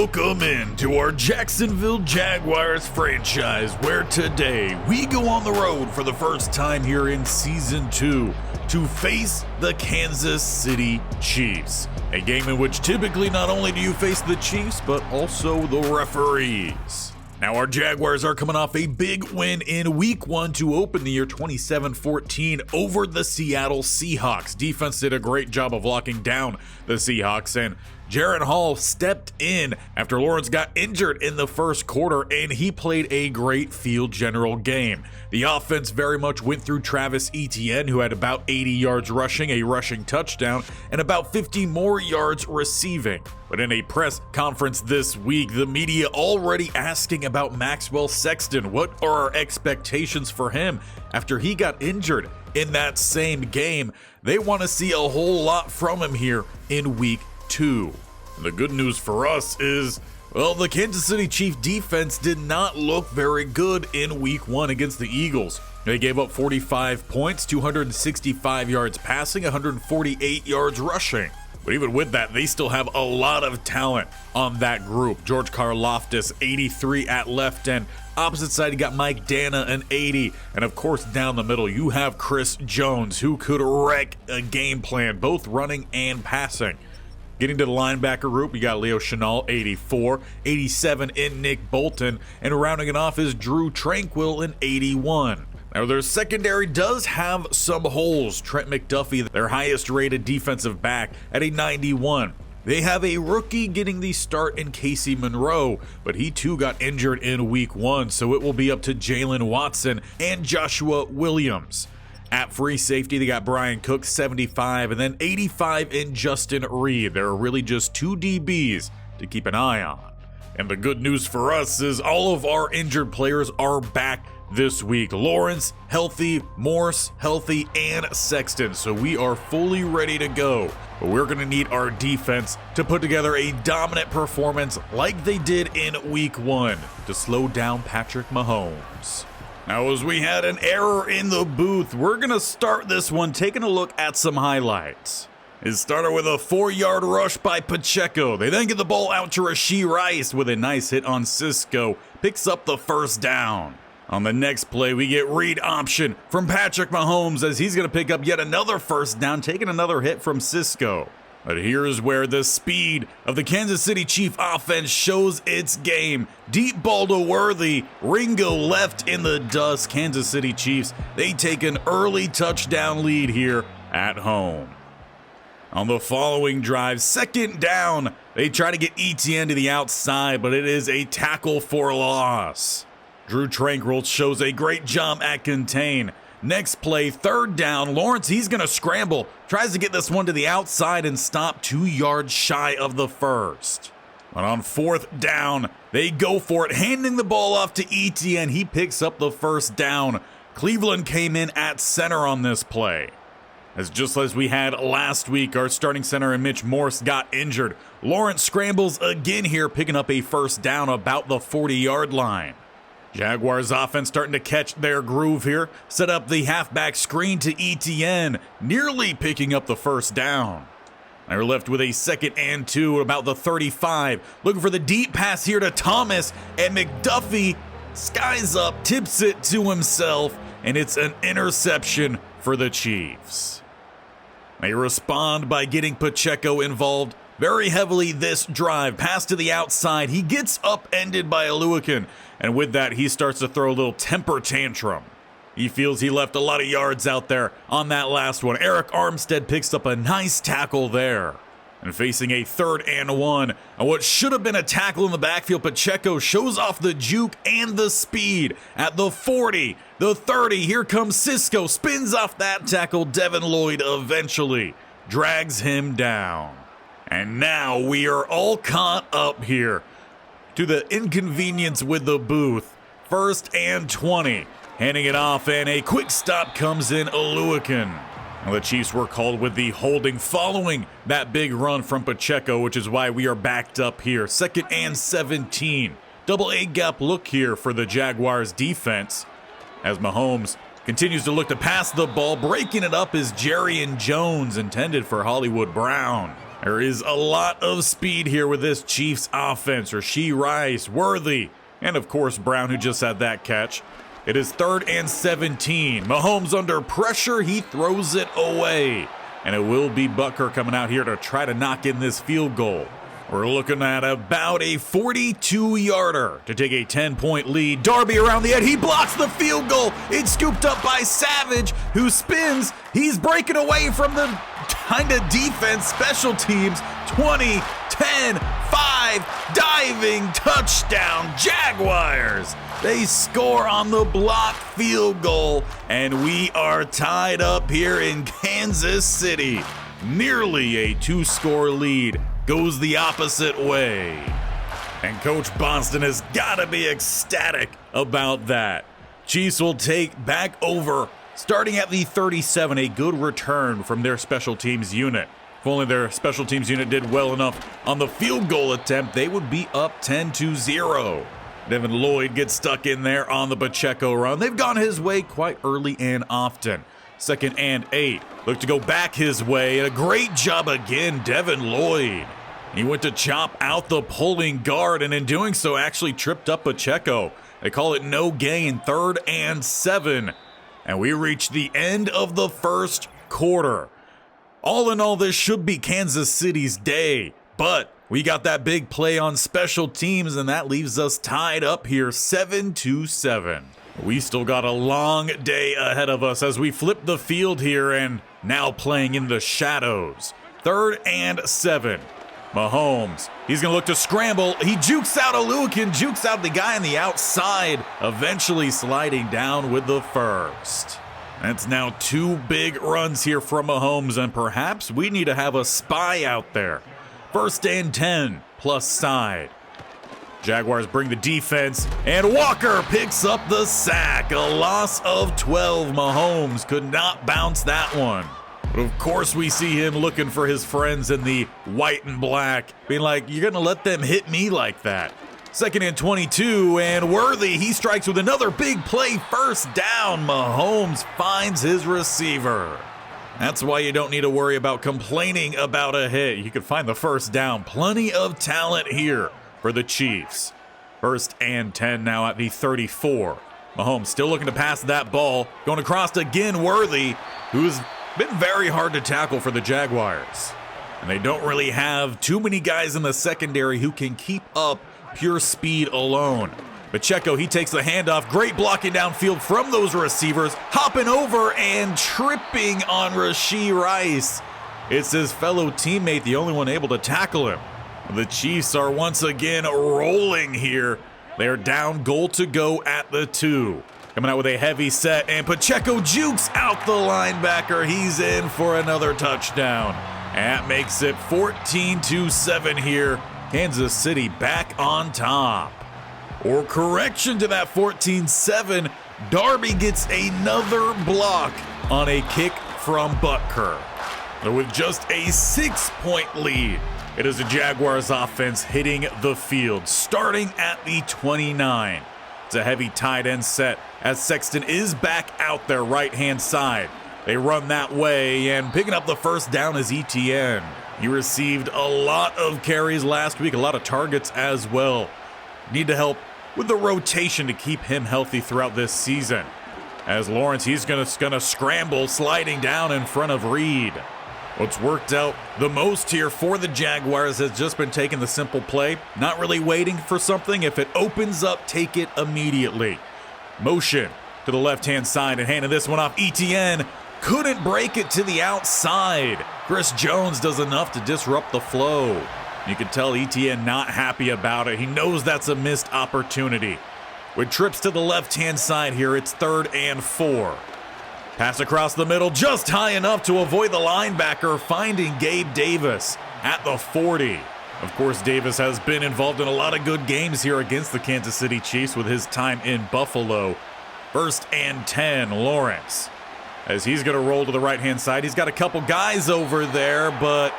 Welcome into our Jacksonville Jaguars franchise, where today we go on the road for the first time here in Season 2 to face the Kansas City Chiefs. A game in which typically not only do you face the Chiefs, but also the referees. Now, our Jaguars are coming off a big win in Week 1 to open the year 27-14 over the Seattle Seahawks. Defense did a great job of locking down the Seahawks, and Jaren Hall stepped in after Lawrence got injured in the first quarter, and he played a great field general game. The offense very much went through Travis Etienne, who had about 80 yards rushing, a rushing touchdown, and about 50 more yards receiving. But in a press conference this week, the media already asking about Maxwell Sexton. What are our expectations for him after he got injured in that same game? They want to see a whole lot from him here in Week 2. The good news for us is, well, the Kansas City Chiefs defense did not look very good in Week 1 against the Eagles. They gave up 45 points, 265 yards passing, 148 yards rushing. But even with that, they still have a lot of talent on that group. George Karlaftis, 83 at left end. Opposite side, you got Mike Dana, an 80. And of course, down the middle, you have Chris Jones, who could wreck a game plan, both running and passing. Getting to the linebacker group, you got Leo Chenal, 84, 87 in Nick Bolton, and rounding it off is Drew Tranquill in 81. Now, their secondary does have some holes. Trent McDuffie, their highest rated defensive back, at a 91. They have a rookie getting the start in Casey Monroe, but he too got injured in Week 1, so it will be up to Jalen Watson and Joshua Williams. At free safety, they got Brian Cook, 75, and then 85 in Justin Reed. There are really just two DBs to keep an eye on. And the good news for us is all of our injured players are back this week. Lawrence, healthy, Morse, healthy, and Sexton. So we are fully ready to go. But we're going to need our defense to put together a dominant performance like they did in Week 1 to slow down Patrick Mahomes. Now, as we had an error in the booth, we're going to start this one taking a look at some highlights. It started with a 4-yard rush by Pacheco. They then get the ball out to Rashee Rice with a nice hit on Cisco. Picks up the first down. On the next play, we get read option from Patrick Mahomes as he's going to pick up yet another first down, taking another hit from Cisco. But here's where the speed of the Kansas City Chief offense shows its game. Deep ball to Worthy. Ringo left in the dust. Kansas City Chiefs, they take an early touchdown lead here at home. On the following drive, second down, they try to get Etienne to the outside, but it is a tackle for loss. Drew Tranquill shows a great job at contain. Next play, third down. Lawrence, he's going to scramble. Tries to get this one to the outside and stop 2 yards shy of the first. But on fourth down, they go for it, handing the ball off to Etienne. He picks up the first down. Cleveland came in at center on this play. As just as we had last week, our starting center and Mitch Morse got injured. Lawrence scrambles again here, picking up a first down about the 40-yard line. Jaguars offense starting to catch their groove here. Set up the halfback screen to Etienne, nearly picking up the first down. They're left with a 2nd and 2 about the 35. Looking for the deep pass here to Thomas, and McDuffie skies up, tips it to himself, and it's an interception for the Chiefs. They respond by getting Pacheco involved very heavily this drive. Pass to the outside. He gets upended by Aluakin. And with that, he starts to throw a little temper tantrum. He feels he left a lot of yards out there on that last one. Eric Armstead picks up a nice tackle there. And facing a 3rd and 1, and what should have been a tackle in the backfield, Pacheco shows off the juke and the speed at the 40, the 30. Here comes Cisco, spins off that tackle. Devin Lloyd eventually drags him down. And now we are all caught up here to the inconvenience with the booth. 1st and 20. Handing it off, and a quick stop comes in Aluakin. The Chiefs were called with the holding following that big run from Pacheco, which is why we are backed up here. 2nd and 17. Double A gap look here for the Jaguars defense as Mahomes continues to look to pass the ball. Breaking it up is Jerry and Jones, intended for Hollywood Brown. There is a lot of speed here with this Chiefs offense. Rashee Rice, Worthy, and of course Brown, who just had that catch. It is 3rd and 17. Mahomes under pressure. He throws it away. And it will be Butker coming out here to try to knock in this field goal. We're looking at about a 42-yarder to take a 10-point lead. Darby around the edge. He blocks the field goal. It's scooped up by Savage, who spins. He's breaking away from the kind of defense. Special teams. 20, 10, 5, diving touchdown Jaguars. They score on the blocked field goal, and we are tied up here in Kansas City. Nearly a 2-score lead goes the opposite way. And Coach Boston has got to be ecstatic about that. Chiefs will take back over, starting at the 37, a good return from their special teams unit. If only their special teams unit did well enough on the field goal attempt, they would be up 10-0. Devin Lloyd gets stuck in there on the Pacheco run. They've gone his way quite early and often. 2nd and 8. Look to go back his way, and a great job again, Devin Lloyd. He went to chop out the pulling guard, and in doing so actually tripped up Pacheco. They call it no gain, 3rd and 7. And we reach the end of the first quarter. All in all, this should be Kansas City's day, but we got that big play on special teams, and that leaves us tied up here 7-7. We still got a long day ahead of us as we flip the field here and now playing in the shadows. 3rd and 7. Mahomes, he's going to look to scramble. He jukes out Aluakin, jukes out the guy on the outside, eventually sliding down with the first. That's now 2 big runs here from Mahomes, and perhaps we need to have a spy out there. 1st and 10 plus side. Jaguars bring the defense, and Walker picks up the sack. A loss of 12. Mahomes could not bounce that one. But of course we see him looking for his friends in the white and black, being like, you're going to let them hit me like that. 2nd and 22, and Worthy, he strikes with another big play. 1st down. Mahomes finds his receiver. That's why you don't need to worry about complaining about a hit. You can find the 1st down. Plenty of talent here for the Chiefs. 1st and 10 now at the 34. Mahomes still looking to pass that ball. Going across again, Worthy, who's been very hard to tackle for the Jaguars. And they don't really have too many guys in the secondary who can keep up pure speed alone. Pacheco, he takes the handoff. Great blocking downfield from those receivers. Hopping over and tripping on Rashee Rice. It's his fellow teammate, the only one able to tackle him. The Chiefs are once again rolling here. They're down, goal to go at the 2. Coming out with a heavy set, and Pacheco jukes out the linebacker. He's in for another touchdown. And that makes it 14-7 here. Kansas City back on top. Or correction to that 14-7, Darby gets another block on a kick from Butker. With just a 6-point lead, it is the Jaguars offense hitting the field, starting at the 29. It's a heavy tight end set as Sexton is back out there right-hand side. They run that way, and picking up the 1st down is Etienne. He received a lot of carries last week, a lot of targets as well. Need to help with the rotation to keep him healthy throughout this season. As Lawrence, he's gonna scramble, sliding down in front of Reed. What's worked out the most here for the Jaguars has just been taking the simple play, not really waiting for something. If it opens up, take it immediately. Motion to the left-hand side and handing this one off. Etienne couldn't break it to the outside. Chris Jones does enough to disrupt the flow. You can tell Etienne not happy about it. He knows that's a missed opportunity. With trips to the left-hand side here, it's 3rd and 4. Pass across the middle, just high enough to avoid the linebacker, finding Gabe Davis at the 40. Of course, Davis has been involved in a lot of good games here against the Kansas City Chiefs with his time in Buffalo. 1st and 10, Lawrence. As he's going to roll to the right-hand side. He's got a couple guys over there, but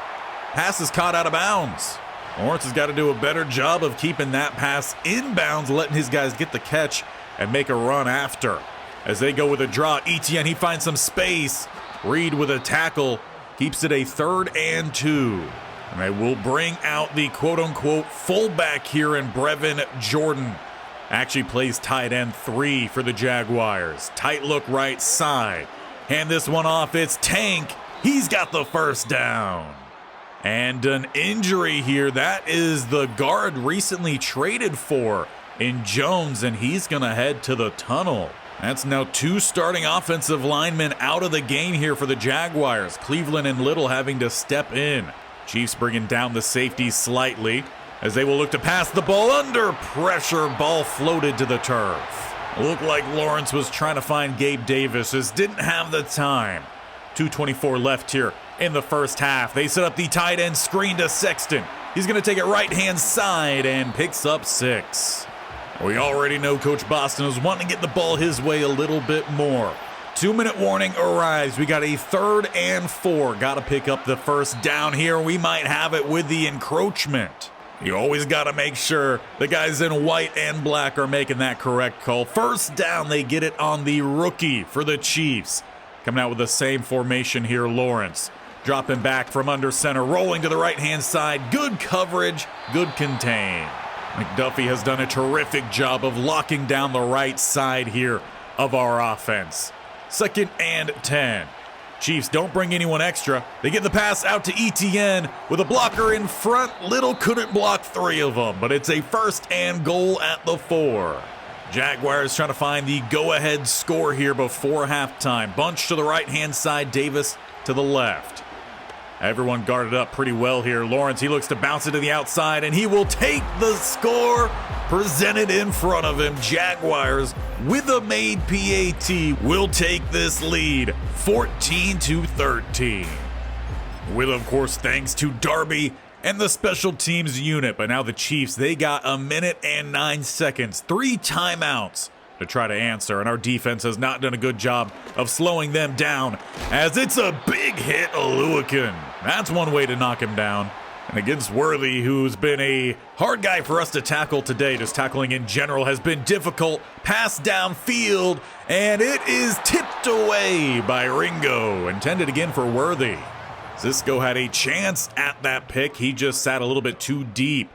pass is caught out of bounds. Lawrence has got to do a better job of keeping that pass inbounds, letting his guys get the catch and make a run after. As they go with a draw, Etienne, he finds some space. Reed with a tackle, keeps it a 3rd and 2. And they will bring out the quote-unquote fullback here in Brevin Jordan. Actually plays tight end 3 for the Jaguars. Tight look right side. Hand this one off. It's Tank. He's got the first down. And an injury here. That is the guard recently traded for in Jones, and he's going to head to the tunnel. That's now 2 starting offensive linemen out of the game here for the Jaguars. Cleveland and Little having to step in. Chiefs bringing down the safety slightly as they will look to pass the ball under pressure. Ball floated to the turf. Looked like Lawrence was trying to find Gabe Davis, just didn't have the time. 2:24 left here in the first half. They set up the tight end screen to Sexton. He's going to take it right-hand side and picks up 6. We already know Coach Boston is wanting to get the ball his way a little bit more. 2-minute warning arrives. We got a 3rd and 4. Got to pick up the first down here. We might have it with the encroachment. You always got to make sure the guys in white and black are making that correct call. First down, they get it on the rookie for the Chiefs. Coming out with the same formation here, Lawrence. Dropping back from under center, rolling to the right-hand side. Good coverage, good contain. McDuffie has done a terrific job of locking down the right side here of our offense. 2nd and 10. Chiefs don't bring anyone extra. They get the pass out to Etienne with a blocker in front. Little couldn't block 3 of them, but it's a 1st and goal at the 4. Jaguars trying to find the go-ahead score here before halftime. Bunch to the right-hand side, Davis to the left. Everyone guarded up pretty well here. Lawrence, he looks to bounce it to the outside, and he will take the score presented in front of him. Jaguars, with a made PAT, will take this lead 14-13. With, of course, thanks to Darby and the special teams unit. But now the Chiefs, they got 1 minute and 9 seconds, 3 timeouts to try to answer, and our defense has not done a good job of slowing them down as it's a big hit, Oluwakin. That's one way to knock him down. And against Worthy, who's been a hard guy for us to tackle today, just tackling in general has been difficult. Pass downfield, and it is tipped away by Ringo, intended again for Worthy. Cisco had a chance at that pick. He just sat a little bit too deep.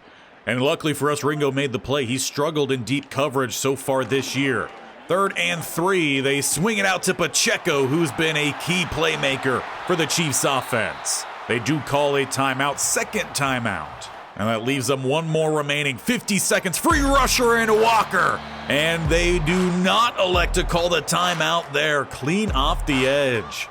And luckily for us, Ringo made the play. He struggled in deep coverage so far this year. 3rd and 3, they swing it out to Pacheco, who's been a key playmaker for the Chiefs offense. They do call a timeout, 2nd timeout. And that leaves them 1 more remaining. 50 seconds, free rusher and Walker. And they do not elect to call the timeout there. Clean off the edge.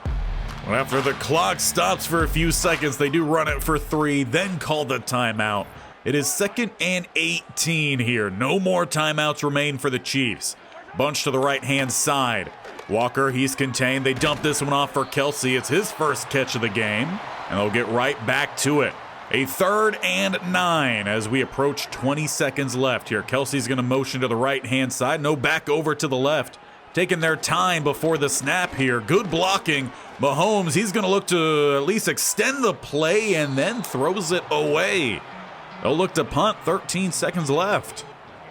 After the clock stops for a few seconds, they do run it for 3, then call the timeout. It is 2nd and 18 here. No more timeouts remain for the Chiefs. Bunch to the right-hand side. Walker, he's contained. They dump this one off for Kelsey. It's his first catch of the game, and they'll get right back to it. A 3rd and 9 as we approach 20 seconds left here. Kelsey's going to motion to the right-hand side. No, back over to the left. Taking their time before the snap here. Good blocking. Mahomes, he's going to look to at least extend the play and then throws it away. They'll look to punt, 13 seconds left.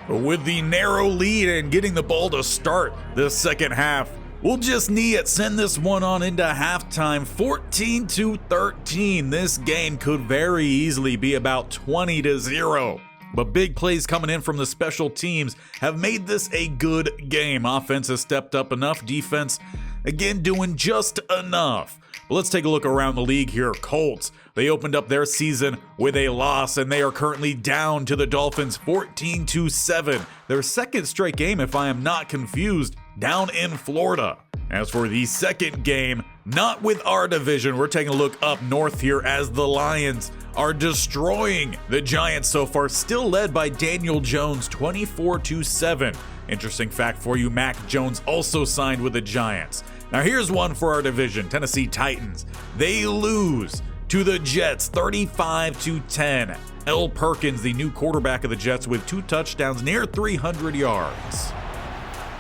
With the narrow lead and getting the ball to start the second half, we'll just need it. Send this one on into halftime, 14-13. This game could very easily be about 20-0. But big plays coming in from the special teams have made this a good game. Offense has stepped up enough. Defense, again, doing just enough. But let's take a look around the league here. Colts, they opened up their season with a loss, and they are currently down to the Dolphins 14-7. Their 2nd straight game, if I am not confused, down in Florida. As for the 2nd game, not with our division, we're taking a look up north here as the Lions are destroying the Giants so far, still led by Daniel Jones 24-7. Interesting fact for you, Mac Jones also signed with the Giants. Now here's one for our division, Tennessee Titans. They lose to the Jets 35-10. L. Perkins, the new quarterback of the Jets, with 2 touchdowns, near 300 yards.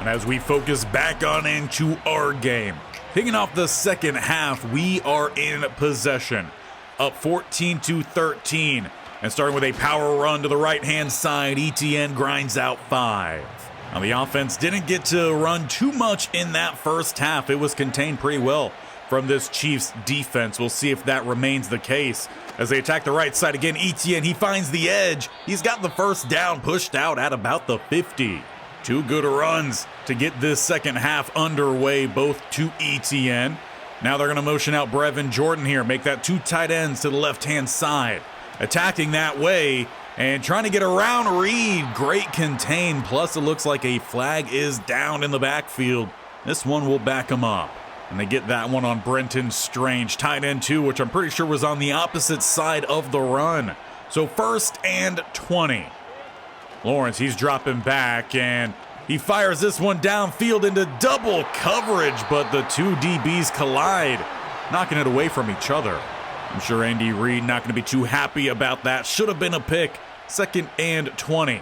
And as we focus back on into our game, kicking off the second half, we are in possession. Up 14-13. And starting with a power run to the right-hand side, Etienne grinds out 5. Now the offense didn't get to run too much in that first half. It was contained pretty well. from this Chiefs defense. We'll see if that remains the case. As they attack the right side again, Etienne, he finds the edge. He's got the first down pushed out at about the 50. Two good runs to get this second half underway, both to Etienne. Now they're going to motion out Brevin Jordan here, make that two tight ends to the left-hand side. Attacking that way and trying to get around Reed. Great contain, plus it looks like a flag is down in the backfield. This one will back him up. And they get that one on Brenton Strange, tight end 2, which I'm pretty sure was on the opposite side of the run. So 1st and 20. Lawrence, he's dropping back, and he fires this one downfield into double coverage, but the two DBs collide, knocking it away from each other. I'm sure Andy Reid not going to be too happy about that. Should have been a pick. 2nd and 20.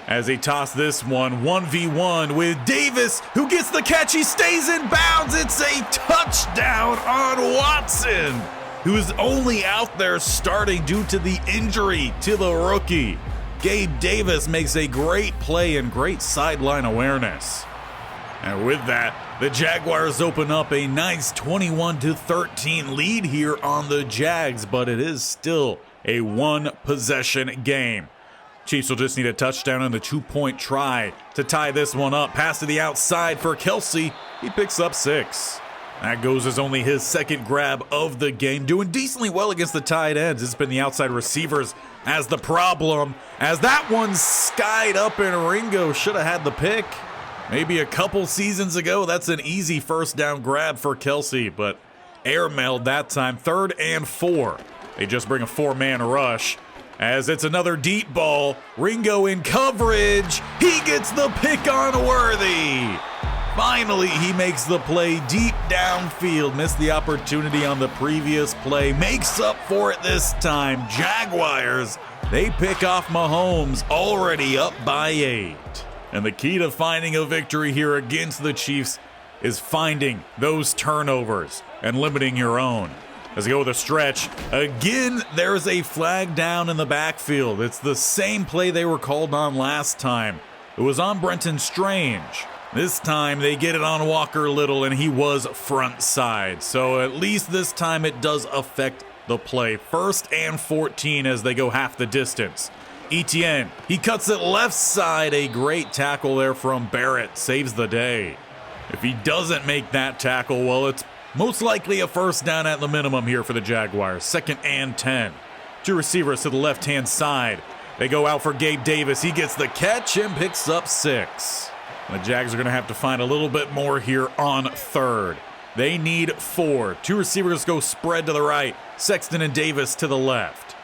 As they toss this one, 1v1 with Davis, who gets the catch. He stays in bounds. It's a touchdown on Watson, who's only out there starting due to the injury to the rookie. Gabe Davis makes a great play and great sideline awareness. And with that, the Jaguars open up a nice 21-13 lead here on the Jags, but it is still a one-possession game. Chiefs will just need a touchdown and a 2-point try to tie this one up. Pass to the outside for Kelsey. He picks up 6. That goes as only his second grab of the game. Doing decently well against the tight ends. It's been the outside receivers as the problem. As that one skied up and Ringo should have had the pick. Maybe a couple seasons ago, that's an easy first down grab for Kelsey, but airmailed that time. 3rd and 4. They just bring a 4-man rush. As it's another deep ball, Ringo in coverage. He gets the pick on Worthy. Finally, he makes the play deep downfield. Missed the opportunity on the previous play. Makes up for it this time. Jaguars, they pick off Mahomes, already up by 8. And the key to finding a victory here against the Chiefs is finding those turnovers and limiting your own. As they go with a stretch, again, there's a flag down in the backfield. It's the same play they were called on last time. It was on Brenton Strange. This time they get it on Walker Little, and he was front side. So at least this time it does affect the play. 1st and 14 as they go half the distance. Etienne, he cuts it left side. A great tackle there from Barrett. Saves the day. If he doesn't make that tackle, well, it's most likely a first down at the minimum here for the Jaguars. 2nd and 10. Two receivers to the left-hand side. They go out for Gabe Davis. He gets the catch and picks up 6. The Jags are going to have to find a little bit more here on 3rd. They need 4. Two receivers go spread to the right. Sexton and Davis to the left.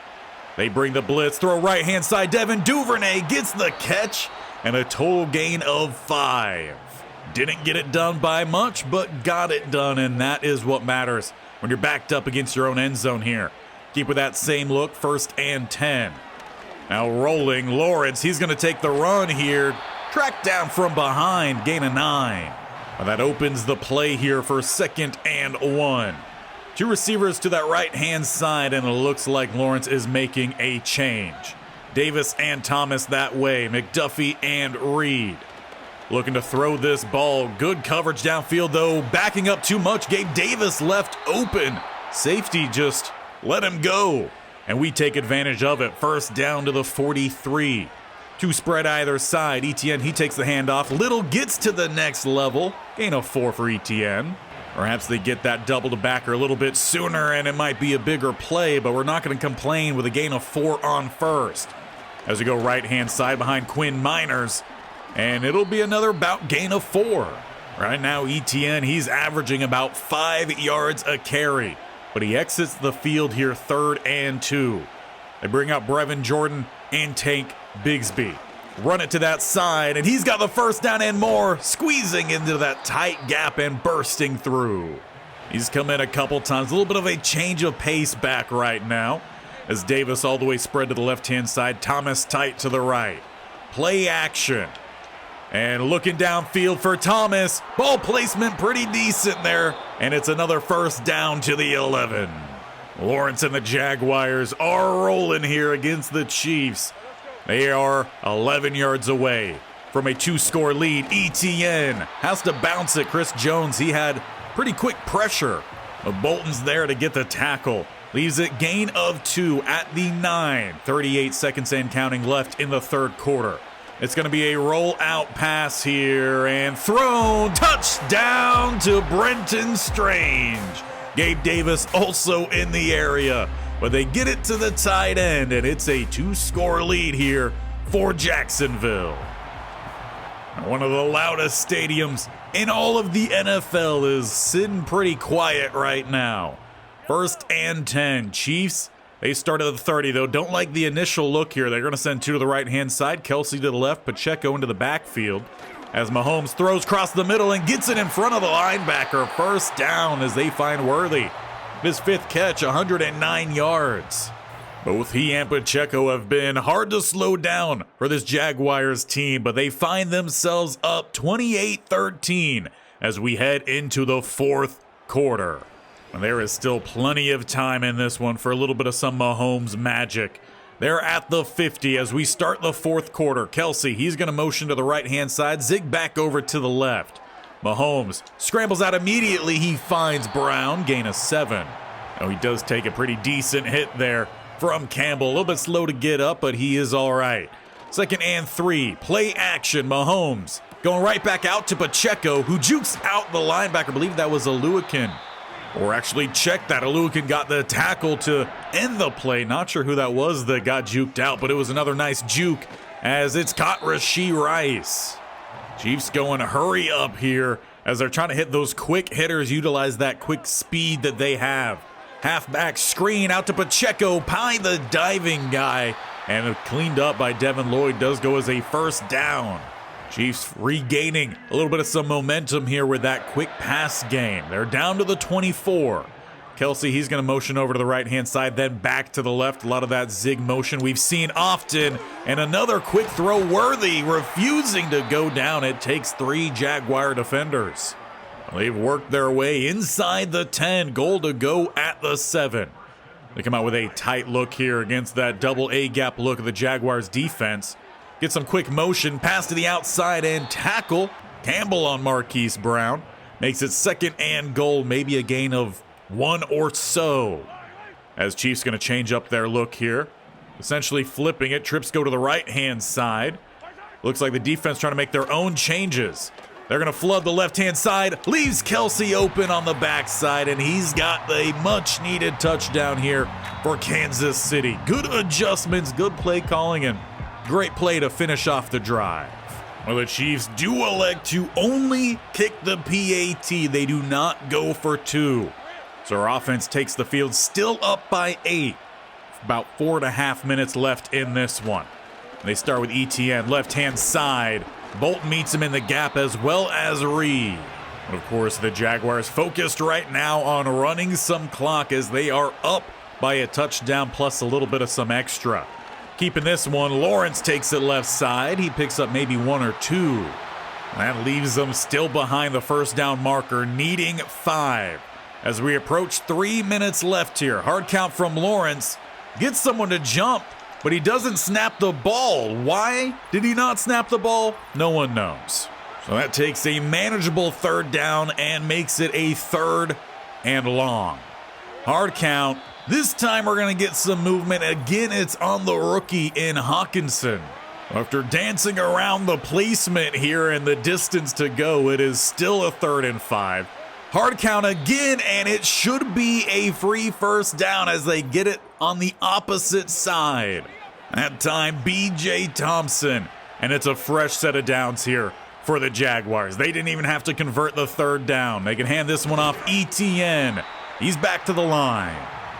They bring the blitz. Throw right-hand side. Devin Duvernay gets the catch and a total gain of 5. Didn't get it done by much, but got it done, and that is what matters when you're backed up against your own end zone here. Keep with that same look, 1st and 10. Now rolling, Lawrence, he's going to take the run here. Tracked down from behind, gain of 9. Well, that opens the play here for 2nd and 1. Two receivers to that right-hand side, and it looks like Lawrence is making a change. Davis and Thomas that way, McDuffie and Reed. Looking to throw this ball. Good coverage downfield, though. Backing up too much. Gabe Davis left open. Safety just let him go. And we take advantage of it. 1st down to the 43. Two spread either side. Etienne, he takes the handoff. Little gets to the next level. Gain of 4 for Etienne. Perhaps they get that double to backer a little bit sooner, and it might be a bigger play, but we're not going to complain with a gain of 4 on 1st. As we go right-hand side behind Quinn Miners. And it'll be another bout gain of 4. Right now, Etienne, he's averaging about 5 yards a carry. But he exits the field here 3rd and 2. They bring out Brevin Jordan and Tank Bigsby. Run it to that side, and he's got the first down and more. Squeezing into that tight gap and bursting through. He's come in a couple times. A little bit of a change of pace back right now. As Davis all the way spread to the left-hand side. Thomas tight to the right. Play action. And looking downfield for Thomas. Ball placement pretty decent there. And it's another first down to the 11. Lawrence and the Jaguars are rolling here against the Chiefs. They are 11 yards away from a 2-score lead. Etienne has to bounce it. Chris Jones, he had pretty quick pressure But Bolton's there to get the tackle. Leaves it gain of 2 at the 9. 38 seconds and counting left in the third quarter. It's going to be a roll-out pass here and thrown. Touchdown to Brenton Strange. Gabe Davis also in the area, but they get it to the tight end, and it's a 2-score lead here for Jacksonville. One of the loudest stadiums in all of the NFL is sitting pretty quiet right now. 1st and 10. Chiefs, they start at the 30, though. Don't like the initial look here. They're going to send 2 to the right-hand side. Kelsey to the left, Pacheco into the backfield. As Mahomes throws across the middle and gets it in front of the linebacker. 1st down as they find Worthy. His 5th catch, 109 yards. Both he and Pacheco have been hard to slow down for this Jaguars team, but they find themselves up 28-13 as we head into the 4th quarter. And there is still plenty of time in this one for a little bit of some Mahomes magic. They're at the 50 as we start the 4th quarter. Kelsey, he's going to motion to the right-hand side, zig back over to the left. Mahomes scrambles out immediately. He finds Brown, gain of 7. Now he does take a pretty decent hit there from Campbell. A little bit slow to get up, but he is all right. 2nd and 3, play action. Mahomes going right back out to Pacheco, who jukes out the linebacker. I believe that was Aluakin. Or actually check that. Aluakin got the tackle to end the play. Not sure who that was that got juked out, but it was another nice juke as it's caught Rashee Rice. Chiefs going hurry up here as they're trying to hit those quick hitters, utilize that quick speed that they have. Halfback screen out to Pacheco, by the diving guy, and cleaned up by Devin Lloyd. Does go as a 1st down. Chiefs regaining a little bit of some momentum here with that quick pass game. They're down to the 24. Kelsey, he's going to motion over to the right-hand side, then back to the left. A lot of that zig motion we've seen often. And another quick throw, Worthy refusing to go down. It takes 3 Jaguar defenders. They've worked their way inside the 10. Goal to go at the 7. They come out with a tight look here against that double A gap look of the Jaguars defense. Get some quick motion, pass to the outside and tackle. Campbell on Marquise Brown. Makes it 2nd and goal, maybe a gain of 1 or so. As Chiefs going to change up their look here. Essentially flipping it. Trips go to the right-hand side. Looks like the defense trying to make their own changes. They're going to flood the left-hand side. Leaves Kelsey open on the backside, and he's got the much-needed touchdown here for Kansas City. Good adjustments, good play calling, and great play to finish off the drive. Well, the Chiefs do elect to only kick the PAT. They do not go for 2. So our offense takes the field still up by 8. About 4.5 minutes left in this one. They start with ETN, left-hand side. Bolton meets him in the gap as well as Reed. And of course, the Jaguars focused right now on running some clock as they are up by a touchdown plus a little bit of some extra. Keeping this one, Lawrence takes it left side. He picks up maybe 1 or 2. That leaves them still behind the 1st down marker, needing 5. As we approach 3 minutes left here, hard count from Lawrence. Gets someone to jump, but he doesn't snap the ball. Why did he not snap the ball? No one knows. So that takes a manageable 3rd down and makes it a 3rd and long. Hard count. This time we're going to get some movement. Again, it's on the rookie in Hawkinson. After dancing around the placement here and the distance to go, it is still a 3rd and 5. Hard count again, and it should be a free 1st down as they get it on the opposite side. That time, B.J. Thompson, and it's a fresh set of downs here for the Jaguars. They didn't even have to convert the 3rd down. They can hand this one off ETN. He's back to the line.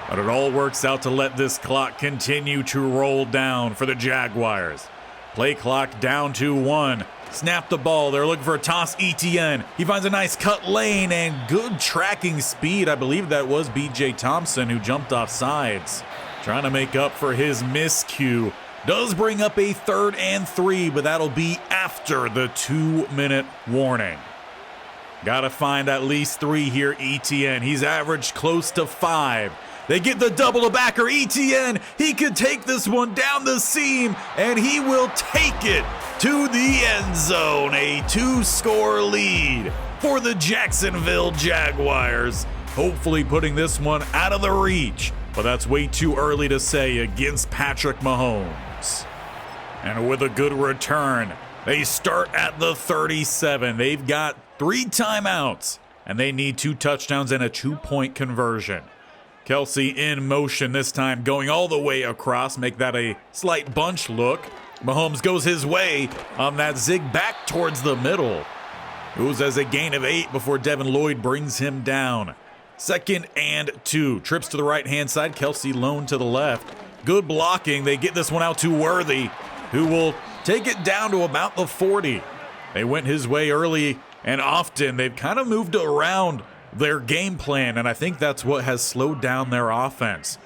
But it all works out to let this clock continue to roll down for the Jaguars. Play clock down to 1. Snap the ball. They're looking for a toss. ETN. He finds a nice cut lane and good tracking speed. I believe that was B.J. Thompson who jumped off sides. Trying to make up for his miscue. Does bring up a 3rd and 3, but that'll be after the 2-minute warning. Gotta find at least 3 here, ETN. He's averaged close to 5. They get the double to backer. ETN, he could take this one down the seam, and he will take it to the end zone. A 2-score lead for the Jacksonville Jaguars. hopefully putting this one out of the reach. But that's way too early to say against Patrick Mahomes. And with a good return, they start at the 37. They've got 3 timeouts, and they need 2 touchdowns and a 2-point conversion. Kelsey in motion this time, going all the way across, make that a slight bunch look. Mahomes goes his way on that zig back towards the middle. Goes as a gain of 8 before Devin Lloyd brings him down. 2nd and 2. Trips to the right-hand side. Kelsey lone to the left. Good blocking. They get this one out to Worthy, who will take it down to about the 40. They went his way early and often. They've kind of moved around their game plan, and I think that's what has slowed down their offense.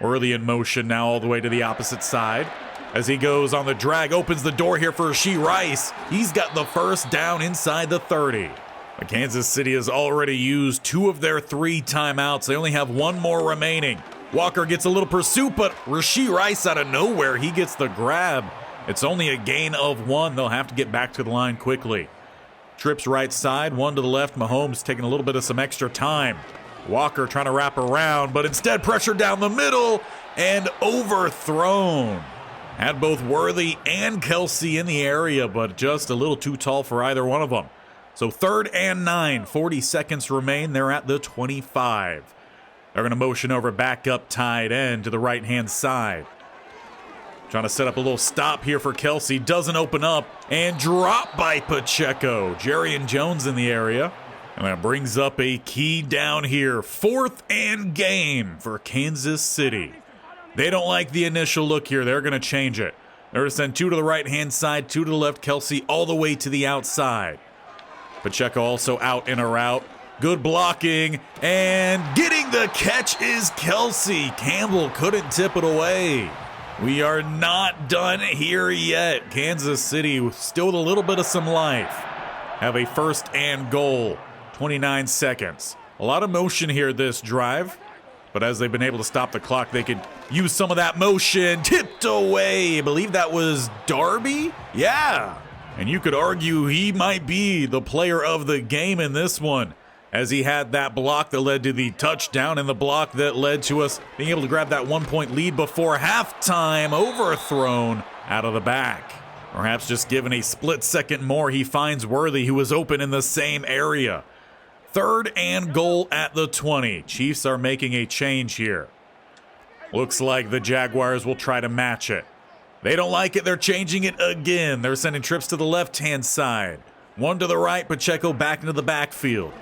Worthy in motion now all the way to the opposite side. As he goes on the drag, opens the door here for Rashee Rice. He's got the first down inside the 30. But Kansas City has already used 2 of their 3 timeouts. They only have 1 more remaining. Walker gets a little pursuit, but Rashee Rice out of nowhere, he gets the grab. It's only a gain of 1. They'll have to get back to the line quickly. Trips right side, 1 to the left. Mahomes taking a little bit of some extra time. Walker trying to wrap around, but instead pressure down the middle and overthrown. Had both Worthy and Kelsey in the area, but just a little too tall for either one of them. So 3rd and 9, 40 seconds remain. They're at the 25. They're going to motion over back up tight end to the right-hand side. Trying to set up a little stop here for Kelsey. Doesn't open up and drop by Pacheco. Jerrion Jones in the area. And that brings up a key down here. 4th and game for Kansas City. They don't like the initial look here. They're going to change it. They're going to send 2 to the right-hand side, 2 to the left. Kelsey all the way to the outside. Pacheco also out in a route. Good blocking. And getting the catch is Kelsey. Campbell couldn't tip it away. We are not done here yet. Kansas City still with a little bit of some life. Have a 1st and goal. 29 seconds. A lot of motion here this drive. But as they've been able to stop the clock, they could use some of that motion. Tipped away. I believe that was Darby? Yeah. And you could argue he might be the player of the game in this one, as he had that block that led to the touchdown and the block that led to us being able to grab that 1-point lead before halftime. Overthrown out of the back. Perhaps just given a split second more, he finds Worthy, who was open in the same area. 3rd and goal at the 20. Chiefs are making a change here. Looks like the Jaguars will try to match it. They don't like it. They're changing it again. They're sending trips to the left-hand side. 1 to the right. Pacheco back into the backfield.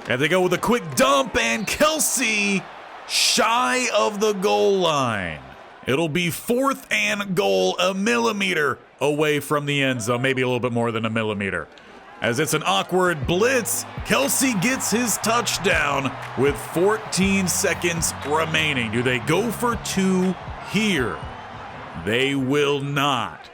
And they go with a quick dump, and Kelsey shy of the goal line. It'll be 4th and goal, a millimeter away from the end zone. Maybe a little bit more than a millimeter. As it's an awkward blitz, Kelsey gets his touchdown with 14 seconds remaining. Do they go for 2 here? They will not.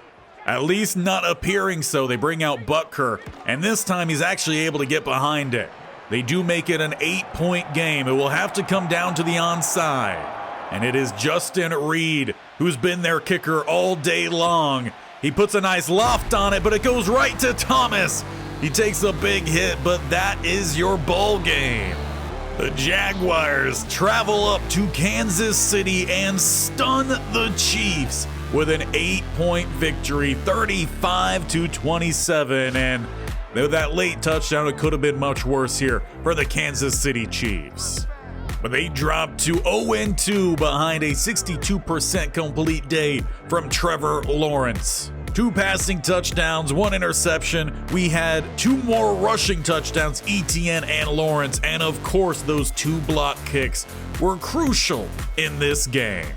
At least not appearing so. They bring out Butker, and this time he's actually able to get behind it. They do make it an 8-point game. It will have to come down to the onside. And it is Justin Reed, who's been their kicker all day long. He puts a nice loft on it, but it goes right to Thomas. He takes a big hit, but that is your ball game. The Jaguars travel up to Kansas City and stun the Chiefs with an 8-point victory, 35-27. And with that late touchdown, it could have been much worse here for the Kansas City Chiefs. But they dropped to 0-2 behind a 62% complete day from Trevor Lawrence. 2 passing touchdowns, 1 interception. We had 2 more rushing touchdowns, Etienne and Lawrence. And of course, those 2 block kicks were crucial in this game.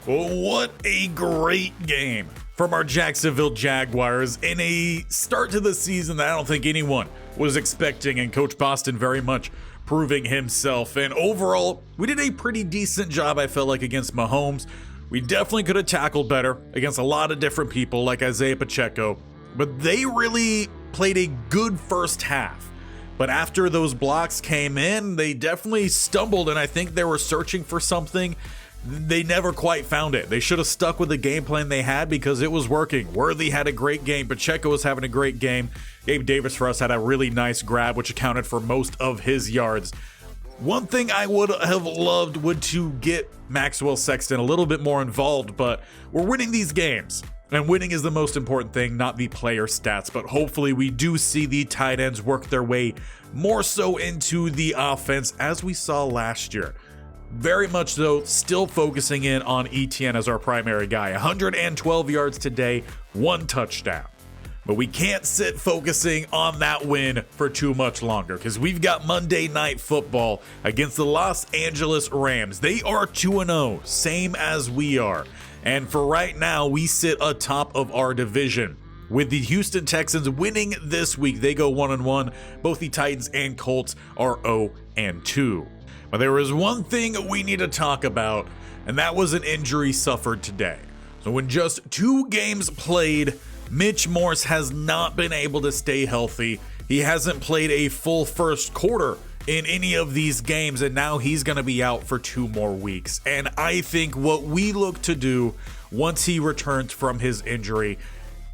Well, what a great game from our Jacksonville Jaguars in a start to the season that I don't think anyone was expecting, and Coach Boston very much proving himself. And overall, we did a pretty decent job, I felt like, against Mahomes. We definitely could have tackled better against a lot of different people like Isaiah Pacheco, but they really played a good first half. But after those blocks came in, they definitely stumbled, and I think they were searching for something. They never quite found it. They should have stuck with the game plan they had because it was working. Worthy had a great game. Pacheco was having a great game. Gabe Davis for us had a really nice grab, which accounted for most of his yards. One thing I would have loved would to get Maxwell Sexton a little bit more involved, but we're winning these games. And winning is the most important thing, not the player stats. But hopefully we do see the tight ends work their way more so into the offense as we saw last year. Very much though, still focusing in on ETN as our primary guy. 112 yards today, 1 touchdown. But we can't sit focusing on that win for too much longer because we've got Monday Night Football against the Los Angeles Rams. They are 2-0, same as we are. And for right now, we sit atop of our division. With the Houston Texans winning this week, they go 1-1. Both the Titans and Colts are 0-2. But there is one thing we need to talk about, and that was an injury suffered today. So in just 2 games played, Mitch Morse has not been able to stay healthy. He hasn't played a full first quarter in any of these games, and now he's going to be out for 2 more weeks. And I think what we look to do once he returns from his injury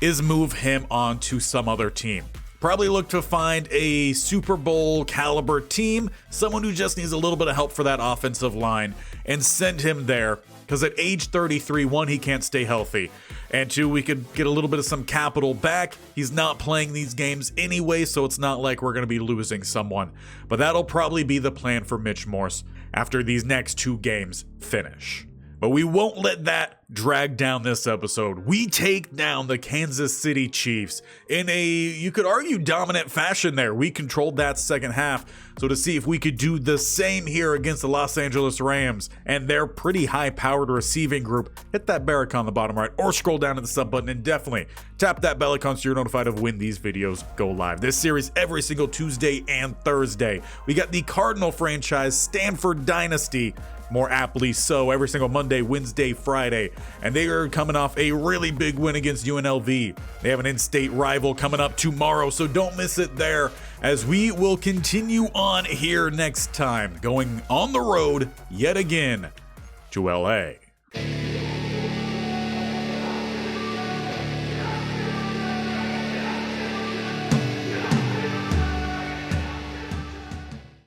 is move him on to some other team. Probably look to find a Super Bowl caliber team, someone who just needs a little bit of help for that offensive line, and send him there. Because at age 33, 1, he can't stay healthy, and 2, we could get a little bit of some capital back. He's not playing these games anyway, so it's not like we're going to be losing someone. But that'll probably be the plan for Mitch Morse after these next 2 games finish. But we won't let that drag down this episode. We take down the Kansas City Chiefs in a, you could argue, dominant fashion there. We controlled that second half. So to see if we could do the same here against the Los Angeles Rams and their pretty high-powered receiving group, hit that bell icon on the bottom right or scroll down to the sub button and definitely tap that bell icon so you're notified of when these videos go live. This series every single Tuesday and Thursday. We got the Cardinal franchise, Stanford Dynasty, more aptly so, every single Monday, Wednesday, Friday. And they are coming off a really big win against UNLV. They have an in-state rival coming up tomorrow, so don't miss it there as we will continue on here next time, going on the road yet again to LA.